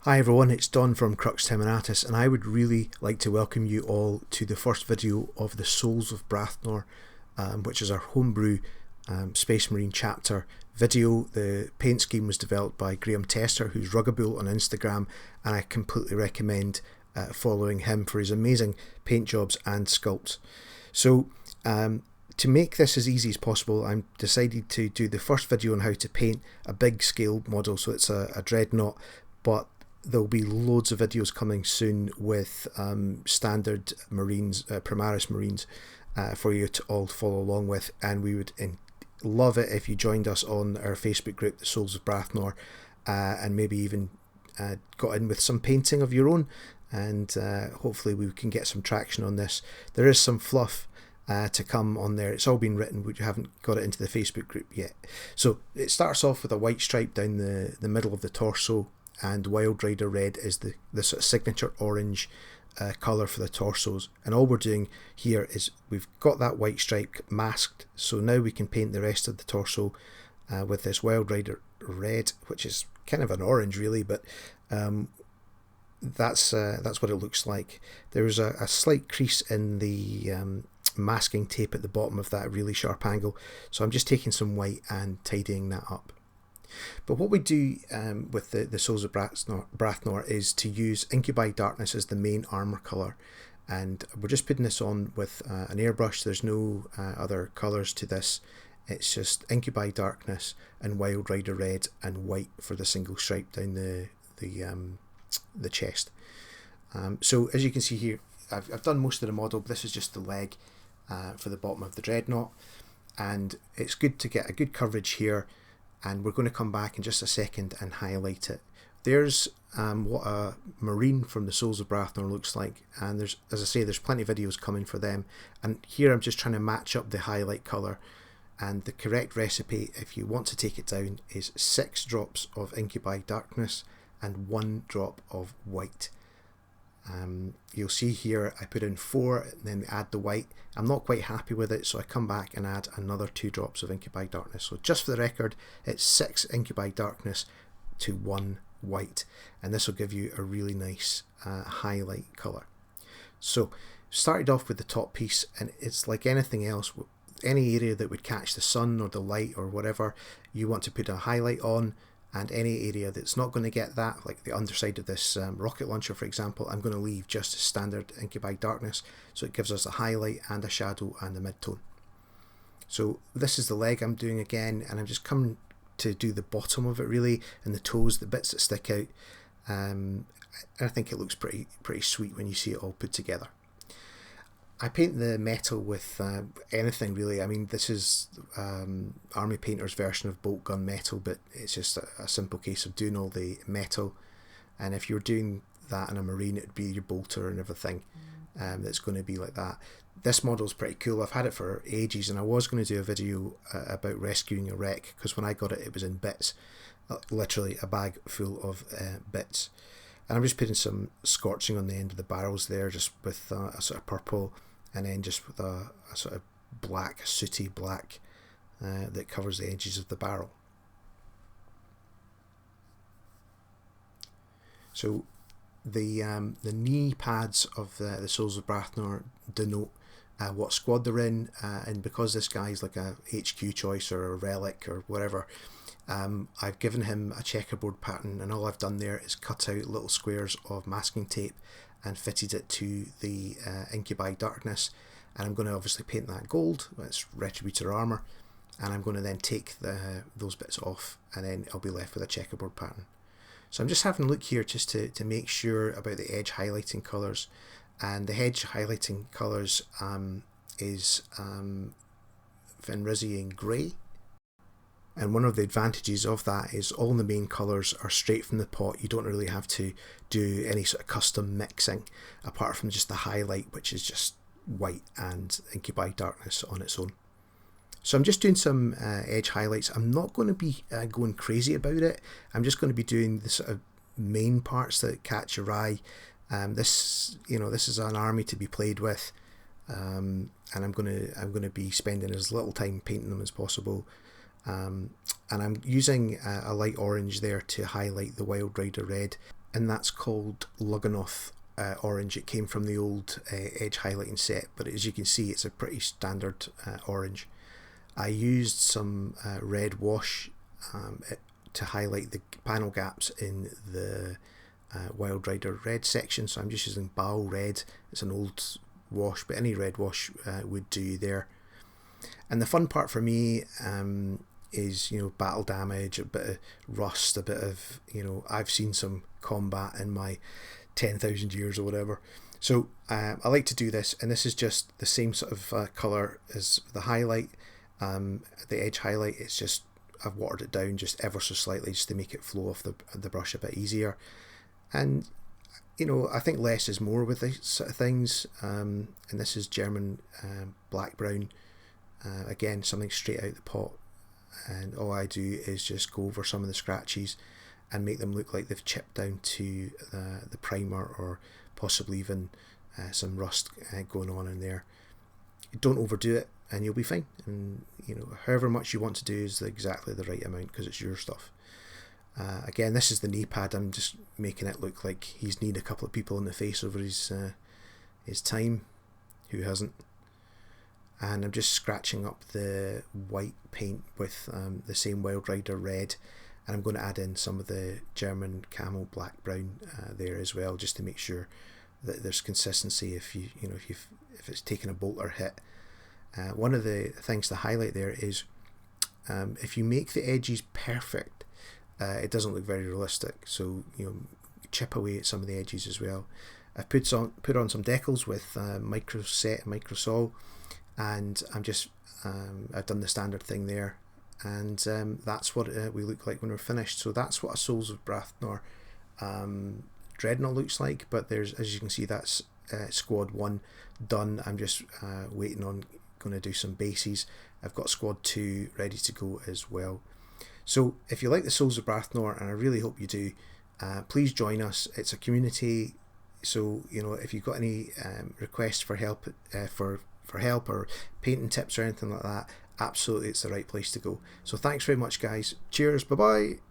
Hi everyone, it's Don from Crux, and I would really like to welcome you all to the first video of the Souls of Brathnor, which is our homebrew Space Marine chapter video. The paint scheme was developed by Graham Tester, who's Ruggabull on Instagram, and I completely recommend following him for his amazing paint jobs and sculpts. So to make this as easy as possible, I decided to do the first video on how to paint a big scale model, so it's a Dreadnought, but there'll be loads of videos coming soon with standard Marines, Primaris Marines, for you to all follow along with, and we would love it if you joined us on our Facebook group, the Souls of Brathnor, and maybe even got in with some painting of your own, and hopefully we can get some traction on this. There is some fluff to come on there. It's all been written, but you haven't got it into the Facebook group yet. So it starts off with a white stripe down the middle of the torso, and Wild Rider Red is the sort of signature orange colour for the torsos. And all we're doing here is we've got that white stripe masked, so now we can paint the rest of the torso with this Wild Rider Red, which is kind of an orange really, but that's what it looks like. There's a slight crease in the masking tape at the bottom of that really sharp angle, so I'm just taking some white and tidying that up. But what we do with the Souls of Brathnor is to use Inkubi Darkness as the main armour colour, and we're just putting this on with an airbrush. There's no other colours to this, it's just Inkubi Darkness and Wild Rider Red and white for the single stripe down the chest. So as you can see here, I've done most of the model, but this is just the leg for the bottom of the Dreadnought, and it's good to get a good coverage here. And we're going to come back in just a second and highlight it. There's what a Marine from the Souls of Brathnor looks like, and there's, as I say, there's plenty of videos coming for them, and here I'm just trying to match up the highlight colour, and the correct recipe, if you want to take it down, is 6 drops of Inkubi Darkness and 1 drop of white. You'll see here I put in 4 and then add the white. I'm not quite happy with it, so I come back and add another 2 drops of Inkubi Darkness. So just for the record, it's 6 Inkubi Darkness to 1 white, and this will give you a really nice highlight colour. So started off with the top piece, and it's like anything else, any area that would catch the sun or the light or whatever, you want to put a highlight on. And any area that's not going to get that, like the underside of this rocket launcher for example, I'm going to leave just as standard Inkubi Darkness, so it gives us a highlight and a shadow and a mid-tone. So this is the leg I'm doing again, and I'm just coming to do the bottom of it really, and the toes, the bits that stick out. And I think it looks pretty sweet when you see it all put together. I paint the metal with anything really. I mean, this is Army Painter's version of bolt gun metal, but it's just a simple case of doing all the metal. And if you're doing that in a Marine, it'd be your bolter and everything that's going to be like that. This model's pretty cool. I've had it for ages, and I was going to do a video about rescuing a wreck, because when I got it, it was in bits, literally a bag full of bits. And I'm just putting some scorching on the end of the barrels there, just with a sort of purple, and then just with a sort of black, sooty black that covers the edges of the barrel. So the knee pads of the Souls of Brathnor denote what squad they're in, and because this guy's like a HQ choice or a relic or whatever, I've given him a checkerboard pattern, and all I've done there is cut out little squares of masking tape and fitted it to the Inkubi Darkness, and I'm going to obviously paint that gold. It's Retributor armour, and I'm going to then take those bits off, and then I'll be left with a checkerboard pattern. So I'm just having a look here just to make sure about the edge highlighting colours, and the edge highlighting colours is Fenrisian Grey. And one of the advantages of that is all the main colours are straight from the pot. You don't really have to do any sort of custom mixing, apart from just the highlight, which is just white and Inkubi Darkness on its own. So I'm just doing some edge highlights. I'm not going to be going crazy about it. I'm just going to be doing the sort of main parts that catch your eye. This is an army to be played with, and I'm going to be spending as little time painting them as possible. And I'm using a light orange there to highlight the Wild Rider Red, and that's called Lugganoth orange. It came from the old edge highlighting set, but as you can see, it's a pretty standard orange. I used some red wash to highlight the panel gaps in the Wild Rider red section, so I'm just using Bao red. It's an old wash, but any red wash would do there. And the fun part for me is, you know, battle damage, a bit of rust, a bit of, you know, I've seen some combat in my 10,000 years or whatever. So I like to do this, and this is just the same sort of colour as the highlight, the edge highlight. It's just, I've watered it down just ever so slightly just to make it flow off the brush a bit easier. And, you know, I think less is more with these sort of things. And this is German black brown. Again, something straight out the pot. And all I do is just go over some of the scratches and make them look like they've chipped down to the primer, or possibly even some rust going on in there. Don't overdo it, and you'll be fine. And, you know, however much you want to do is exactly the right amount, because it's your stuff. Again, this is the knee pad. I'm just making it look like he's kneed a couple of people in the face over his time. Who hasn't? And I'm just scratching up the white paint with the same Wild Rider red, and I'm going to add in some of the German camel black brown there as well, just to make sure that there's consistency if it's taken a bolt or hit. One of the things to highlight there is if you make the edges perfect, it doesn't look very realistic. So, you know, chip away at some of the edges as well. I've put on some decals with micro set, micro sol, and I'm just I've done the standard thing there, and that's what we look like when we're finished. So that's what a Souls of Brathnor Dreadnought looks like. But there's, as you can see, that's squad 1 done. I'm just waiting on, going to do some bases. I've got squad 2 ready to go as well. So if you like the Souls of Brathnor, and I really hope you do, please join us. It's a community, so, you know, if you've got any requests for help for help or painting tips or anything like that, absolutely it's the right place to go. So thanks very much, guys. Cheers, bye bye.